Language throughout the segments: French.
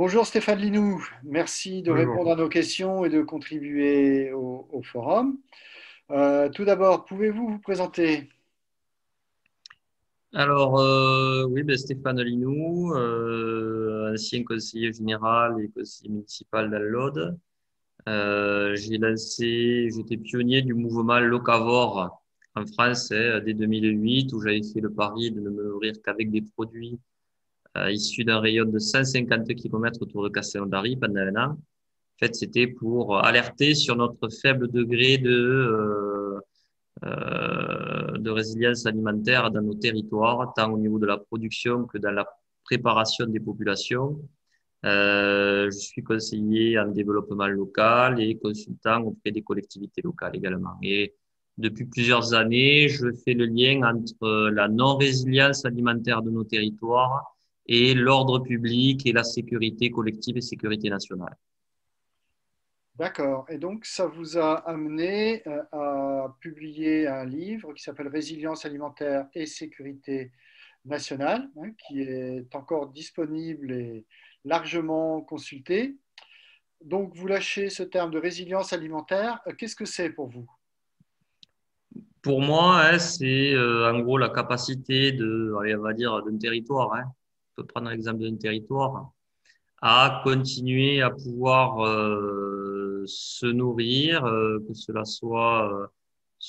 Bonjour Stéphane Linou, merci de Bonjour. répondre à nos questions et de contribuer au forum. Tout d'abord, pouvez-vous vous présenter? Alors, oui, ben, Stéphane Linou, ancien conseiller général et conseiller municipal dans l'Aude. J'étais pionnier du mouvement locavore en France dès 2008, où j'avais fait le pari de ne me nourrir qu'avec des produits issus d'un rayon de 150 km autour de Castelnaudary pendant un an. En fait, c'était pour alerter sur notre faible degré de résilience alimentaire dans nos territoires, tant au niveau de la production que dans la préparation des populations. Je suis conseiller en développement local et consultant auprès des collectivités locales également. Et depuis plusieurs années, je fais le lien entre la non-résilience alimentaire de nos territoires et l'ordre public et la sécurité collective et sécurité nationale. D'accord. Et donc, ça vous a amené à publier un livre qui s'appelle Résilience alimentaire et sécurité nationale, hein, qui est encore disponible et largement consulté. Donc, vous lâchez ce terme de résilience alimentaire. Qu'est-ce que c'est pour vous? Pour moi, c'est en gros la capacité allez, on va dire, d'un territoire. On peut prendre l'exemple d'un territoire, à continuer à pouvoir se nourrir, que cela soit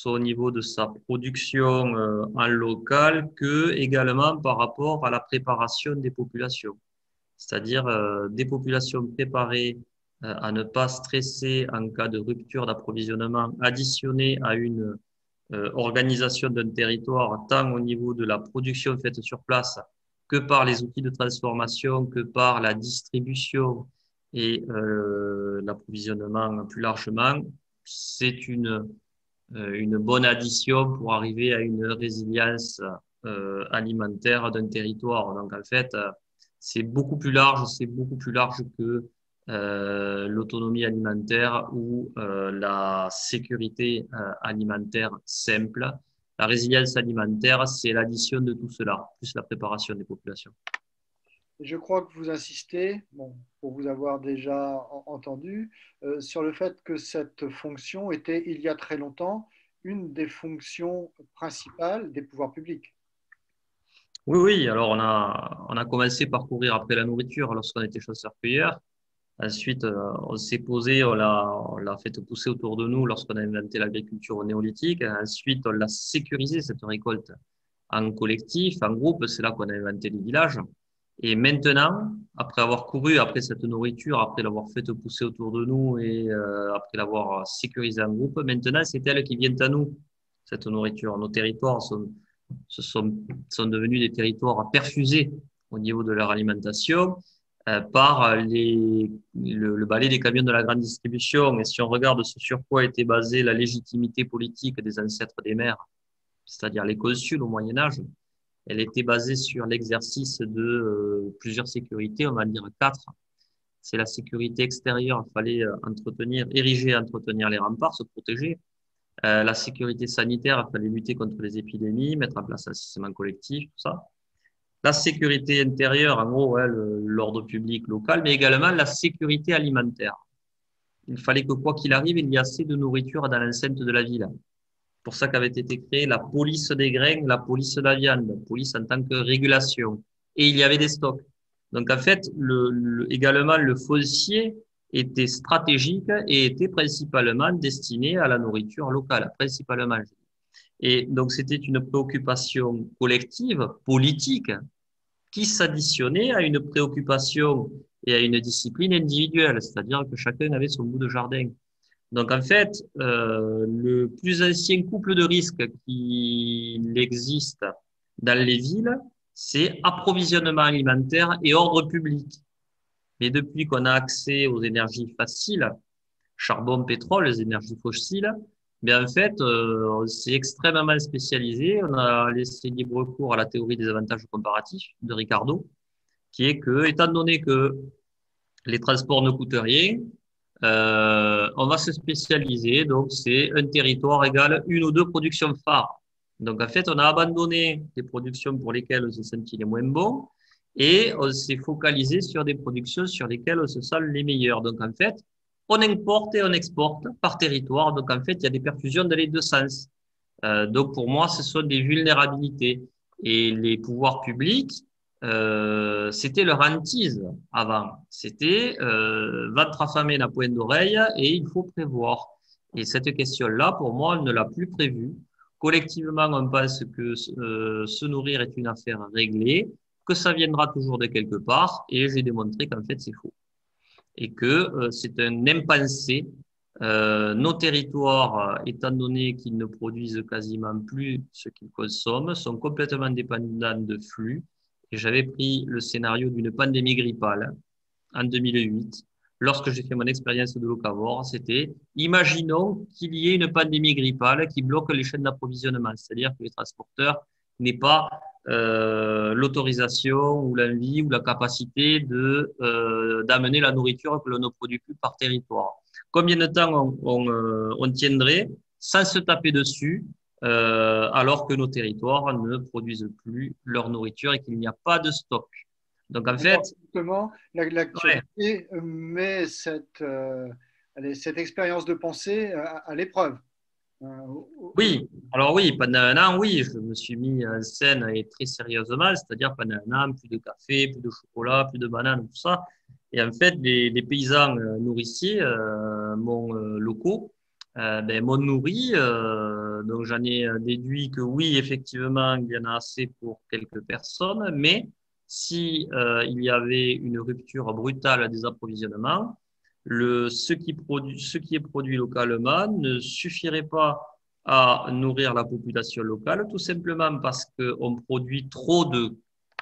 au niveau de sa production en local, que également par rapport à la préparation des populations. C'est-à-dire des populations préparées à ne pas stresser en cas de rupture d'approvisionnement, additionnées à une organisation d'un territoire, tant au niveau de la production faite sur place que par les outils de transformation, que par la distribution et l'approvisionnement plus largement, c'est une bonne addition pour arriver à une résilience alimentaire d'un territoire. Donc en fait, c'est beaucoup plus large que l'autonomie alimentaire ou la sécurité alimentaire simple. La résilience alimentaire, c'est l'addition de tout cela, plus la préparation des populations. Je crois que vous insistez, bon, pour vous avoir déjà entendu, sur le fait que cette fonction était, il y a très longtemps, une des fonctions principales des pouvoirs publics. Oui, oui, alors on a commencé par courir après la nourriture lorsqu'on était chasseurs-cueilleurs. Ensuite, on s'est posé, on l'a fait pousser autour de nous lorsqu'on a inventé l'agriculture au néolithique. Ensuite, on l'a sécurisé, cette récolte, en collectif, en groupe. C'est là qu'on a inventé les villages. Et maintenant, après avoir couru après cette nourriture, après l'avoir fait pousser autour de nous et après l'avoir sécurisée en groupe, maintenant, c'est elle qui vient à nous, cette nourriture. Nos territoires se sont, sont devenus des territoires perfusés au niveau de leur alimentation par le balai des camions de la grande distribution. Et si on regarde ce sur quoi était basée la légitimité politique des ancêtres des maires, c'est-à-dire les consuls au Moyen Âge, elle était basée sur l'exercice de plusieurs sécurités, on va dire quatre. C'est la sécurité extérieure, il fallait entretenir, ériger et entretenir les remparts, se protéger. La sécurité sanitaire, il fallait lutter contre les épidémies, mettre en place un système collectif, tout ça. La sécurité intérieure, en gros, l'ordre public local, mais également la sécurité alimentaire. Il fallait que, quoi qu'il arrive, il y ait assez de nourriture dans l'enceinte de la ville. Pour ça qu'avait été créée la police des grains, la police de la viande, la police en tant que régulation. Et il y avait des stocks. Donc, en fait, également, le foncier était stratégique et était principalement destiné à la nourriture locale, principalement. Et donc, c'était une préoccupation collective, politique, qui s'additionnait à une préoccupation et à une discipline individuelle, c'est-à-dire que chacun avait son bout de jardin. Donc en fait, le plus ancien couple de risques qui existe dans les villes, c'est approvisionnement alimentaire et ordre public. Mais depuis qu'on a accès aux énergies faciles, charbon, pétrole, les énergies fossiles, bien en fait, on s'est extrêmement spécialisé. On a laissé libre cours à la théorie des avantages comparatifs de Ricardo, qui est que, étant donné que les transports ne coûtent rien, on va se spécialiser. Donc, c'est un territoire égal une ou deux productions phares. Donc, en fait, on a abandonné des productions pour lesquelles le senti est moins bon et on s'est focalisé sur des productions sur lesquelles on se sent les meilleurs. Donc, en fait, on importe et on exporte par territoire. Donc, en fait, il y a des perfusions dans les deux sens. Donc, pour moi, ce sont des vulnérabilités. Et les pouvoirs publics, c'était leur hantise avant. C'était ventre affamé la pointe d'oreille et il faut prévoir. Et cette question-là, pour moi, on ne l'a plus prévue. Collectivement, on pense que se nourrir est une affaire réglée, que ça viendra toujours de quelque part, et j'ai démontré qu'en fait, c'est faux. Et que c'est un impensé. Nos territoires, étant donné qu'ils ne produisent quasiment plus ce qu'ils consomment, sont complètement dépendants de flux. Et j'avais pris le scénario d'une pandémie grippale en 2008. Lorsque j'ai fait mon expérience de locavore, c'était imaginons qu'il y ait une pandémie grippale qui bloque les chaînes d'approvisionnement, c'est-à-dire que les transporteurs n'aient pas l'autorisation ou l'envie ou la capacité d'amener la nourriture que l'on ne produit plus par territoire. Combien de temps on tiendrait sans se taper dessus alors que nos territoires ne produisent plus leur nourriture et qu'il n'y a pas de stock. Donc en fait, Alors, justement, ouais, l'actualité met allez, cette expérience de pensée à l'épreuve. oui, alors oui, pendant un an, oui, je me suis mis en scène et très sérieusement, c'est-à-dire pendant un an, plus de café, plus de chocolat, plus de bananes, tout ça. Et en fait, les paysans nourriciers, locaux, ben, m'ont nourri. Donc j'en ai déduit que oui, effectivement, il y en a assez pour quelques personnes, mais si il y avait une rupture brutale des approvisionnements, ce qui est produit localement ne suffirait pas à nourrir la population locale, tout simplement parce qu'on produit trop de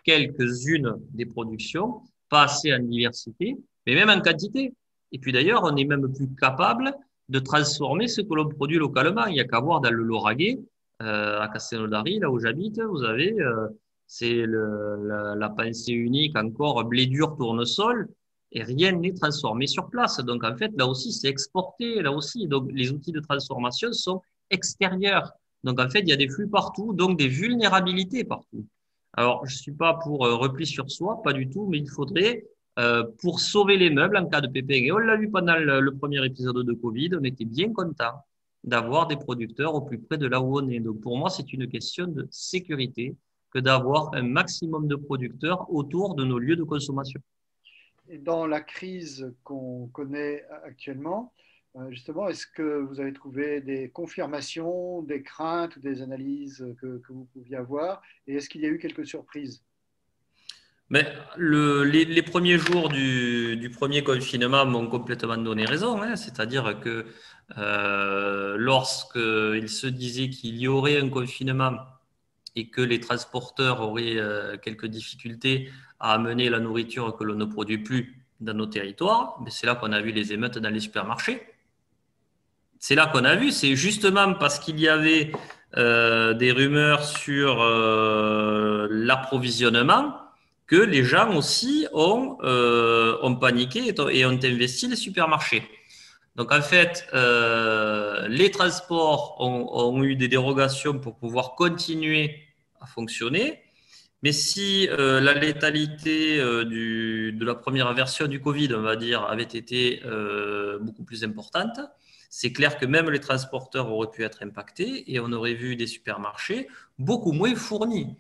quelques-unes des productions, pas assez en diversité, mais même en quantité. Et puis d'ailleurs, on est même plus capable de transformer ce que l'on produit localement. Il n'y a qu'à voir dans le Lauragais, à Castelnaudary, là où j'habite, vous avez, c'est la pensée unique encore, blé dur, tournesol, et rien n'est transformé sur place. Donc en fait, là aussi, c'est exporté, là aussi. Donc les outils de transformation sont extérieurs. Donc en fait, il y a des flux partout, donc des vulnérabilités partout. Alors, je suis pas pour repli sur soi, pas du tout, mais il faudrait, pour sauver les meubles en cas de pépin, et on l'a vu pendant le premier épisode de Covid, on était bien content d'avoir des producteurs au plus près de là où on est. Donc pour moi, c'est une question de sécurité que d'avoir un maximum de producteurs autour de nos lieux de consommation. Et dans la crise qu'on connaît actuellement, justement, est-ce que vous avez trouvé des confirmations, des craintes, des analyses que vous pouviez avoir? Et est-ce qu'il y a eu quelques surprises? Mais les premiers jours du premier confinement m'ont complètement donné raison, hein. C'est-à-dire que lorsqu'il se disait qu'il y aurait un confinement et que les transporteurs auraient quelques difficultés à amener la nourriture que l'on ne produit plus dans nos territoires, mais c'est là qu'on a vu les émeutes dans les supermarchés. C'est là qu'on a vu, c'est justement parce qu'il y avait des rumeurs sur l'approvisionnement que les gens aussi ont paniqué et ont investi les supermarchés. Donc en fait, les transports ont eu des dérogations pour pouvoir continuer à fonctionner. Mais si la létalité de la première version du Covid, on va dire, avait été beaucoup plus importante, c'est clair que même les transporteurs auraient pu être impactés et on aurait vu des supermarchés beaucoup moins fournis.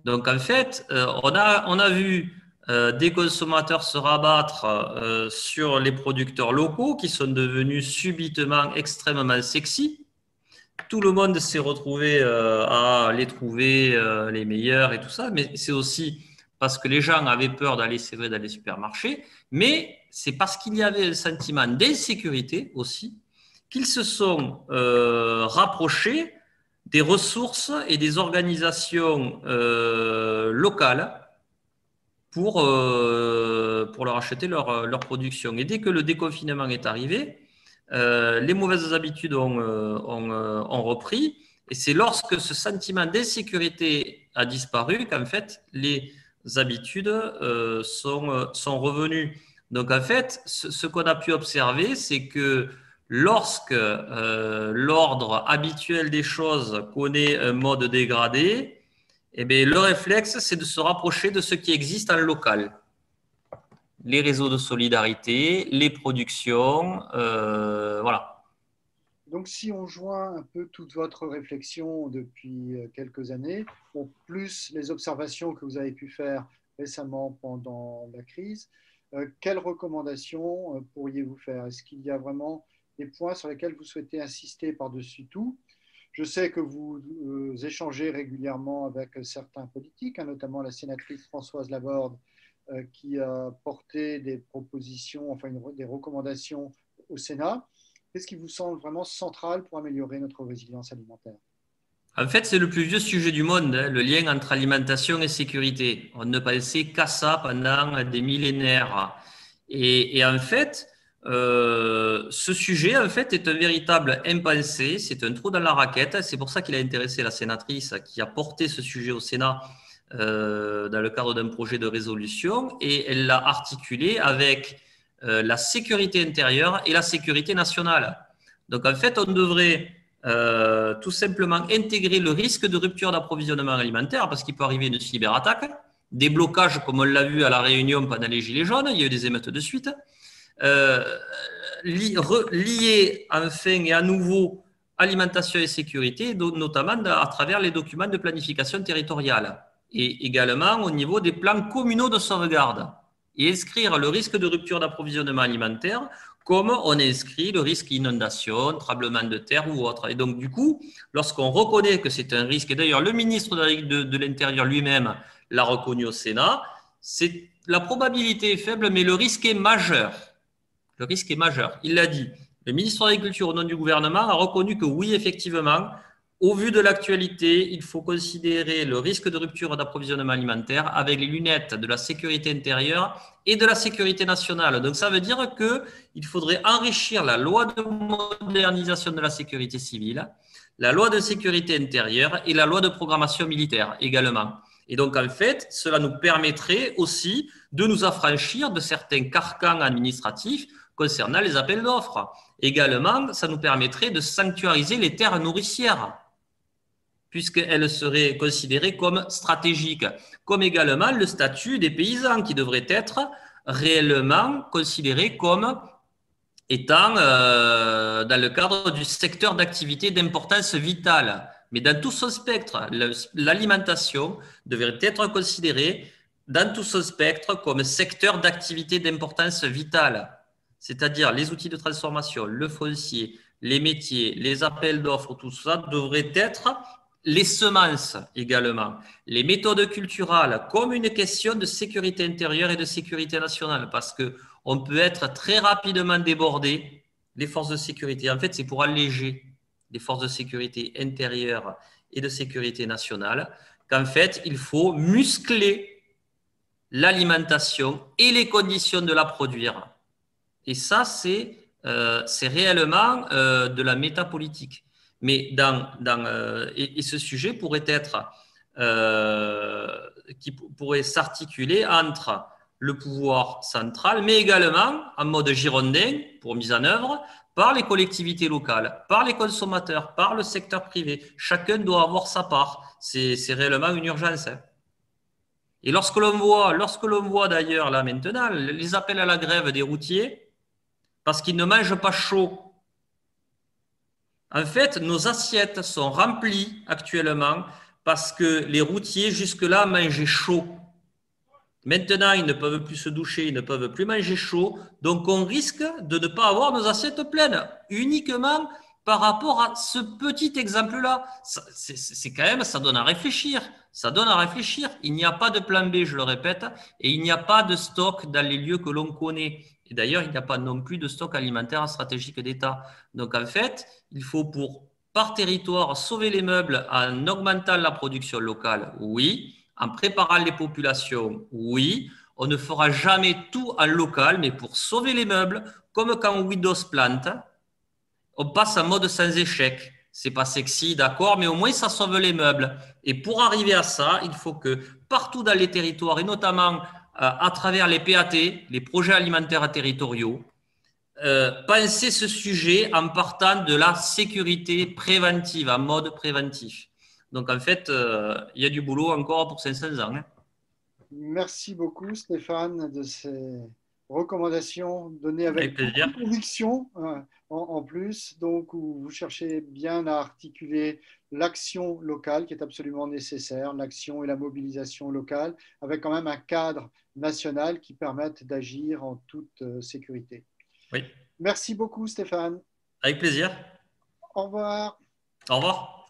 Donc en fait, on a vu des consommateurs se rabattre sur les producteurs locaux qui sont devenus subitement extrêmement sexy. Tout le monde s'est retrouvé à les trouver les meilleurs et tout ça, mais c'est aussi parce que les gens avaient peur d'aller, c'est vrai, dans les supermarchés, mais c'est parce qu'il y avait un sentiment d'insécurité aussi qu'ils se sont rapprochés des ressources et des organisations locales pour leur acheter leur production. Et dès que le déconfinement est arrivé, les mauvaises habitudes ont repris. Et c'est lorsque ce sentiment d'insécurité a disparu qu'en fait, les habitudes sont revenues. Donc en fait, ce qu'on a pu observer, c'est que lorsque l'ordre habituel des choses connaît un mode dégradé, Eh bien, le réflexe, c'est de se rapprocher de ce qui existe en local. Les réseaux de solidarité, les productions, voilà. Donc, si on joint un peu toute votre réflexion depuis quelques années, bon, plus les observations que vous avez pu faire récemment pendant la crise, quelles recommandations pourriez-vous faire? Est-ce qu'il y a vraiment des points sur lesquels vous souhaitez insister par-dessus tout? Je sais que vous échangez régulièrement avec certains politiques, hein, notamment la sénatrice Françoise Laborde, qui a porté des propositions, enfin des recommandations au Sénat. Qu'est-ce qui vous semble vraiment central pour améliorer notre résilience alimentaire? En fait, c'est le plus vieux sujet du monde, hein, le lien entre alimentation et sécurité. On ne pensait qu'à ça pendant des millénaires. Et en fait, ce sujet, en fait, est un véritable impensé. C'est un trou dans la raquette. C'est pour ça qu'il a intéressé la sénatrice qui a porté ce sujet au Sénat dans le cadre d'un projet de résolution. Et elle l'a articulé avec la sécurité intérieure et la sécurité nationale. Donc, en fait, on devrait tout simplement intégrer le risque de rupture d'approvisionnement alimentaire parce qu'il peut arriver une cyberattaque, des blocages comme on l'a vu à La Réunion pendant les Gilets jaunes, il y a eu des émeutes de suite, liés enfin et à nouveau alimentation et sécurité, notamment à travers les documents de planification territoriale et également au niveau des plans communaux de sauvegarde et inscrire le risque de rupture d'approvisionnement alimentaire comme on inscrit le risque inondation, tremblement de terre ou autre. Et donc, du coup, lorsqu'on reconnaît que c'est un risque, et d'ailleurs le ministre de l'Intérieur lui-même l'a reconnu au Sénat, la probabilité est faible, mais le risque est majeur. Le risque est majeur. Il l'a dit. Le ministre de l'Agriculture, au nom du gouvernement, a reconnu que oui, effectivement, au vu de l'actualité, il faut considérer le risque de rupture d'approvisionnement alimentaire avec les lunettes de la sécurité intérieure et de la sécurité nationale. Donc, ça veut dire qu'il faudrait enrichir la loi de modernisation de la sécurité civile, la loi de sécurité intérieure et la loi de programmation militaire également. Et donc, en fait, cela nous permettrait aussi de nous affranchir de certains carcans administratifs concernant les appels d'offres. Également, ça nous permettrait de sanctuariser les terres nourricières, puisqu'elles seraient considérées comme stratégiques, comme également le statut des paysans qui devrait être réellement considéré comme étant dans le cadre du secteur d'activité d'importance vitale. Mais dans tout son spectre, l'alimentation devrait être considérée dans tout son spectre comme secteur d'activité d'importance vitale, c'est-à-dire les outils de transformation, le foncier, les métiers, les appels d'offres, tout ça devrait être les semences également, les méthodes culturales comme une question de sécurité intérieure et de sécurité nationale, parce qu'on peut être très rapidement débordé, les forces de sécurité. En fait, c'est pour alléger les forces de sécurité intérieure et de sécurité nationale qu'en fait, il faut muscler l'alimentation et les conditions de la produire. Et ça, c'est réellement de la métapolitique. Mais et ce sujet pourrait être qui pourrait s'articuler entre le pouvoir central, mais également en mode girondin pour mise en œuvre par les collectivités locales, par les consommateurs, par le secteur privé. Chacun doit avoir sa part. C'est réellement une urgence. Hein. Et lorsque l'on voit d'ailleurs là maintenant les appels à la grève des routiers, parce qu'ils ne mangent pas chaud. En fait, nos assiettes sont remplies actuellement parce que les routiers jusque-là mangeaient chaud. Maintenant, ils ne peuvent plus se doucher, ils ne peuvent plus manger chaud, donc on risque de ne pas avoir nos assiettes pleines, uniquement par rapport à ce petit exemple-là. C'est quand même, ça donne à réfléchir. Ça donne à réfléchir. Il n'y a pas de plan B, je le répète, et il n'y a pas de stock dans les lieux que l'on connaît. Et d'ailleurs, il n'y a pas non plus de stock alimentaire stratégique d'État. Donc en fait, il faut par territoire sauver les meubles en augmentant la production locale, oui. En préparant les populations, oui. On ne fera jamais tout en local, mais pour sauver les meubles, comme quand Windows plante, on passe en mode sans échec. C'est pas sexy, d'accord, mais au moins ça sauve les meubles. Et pour arriver à ça, il faut que partout dans les territoires, et notamment à travers les PAT, les projets alimentaires territoriaux, penser ce sujet en partant de la sécurité préventive, en mode préventif. Donc, en fait, il y a du boulot encore pour 500 ans. Hein. Merci beaucoup, Stéphane, de ces recommandations données avec Avec beaucoup plaisir. de conviction en plus. Donc, où vous cherchez bien à articuler l'action locale qui est absolument nécessaire, l'action et la mobilisation locale, avec quand même un cadre national qui permette d'agir en toute sécurité. Oui, Merci beaucoup, Stéphane. avec plaisir. Au revoir. Au revoir.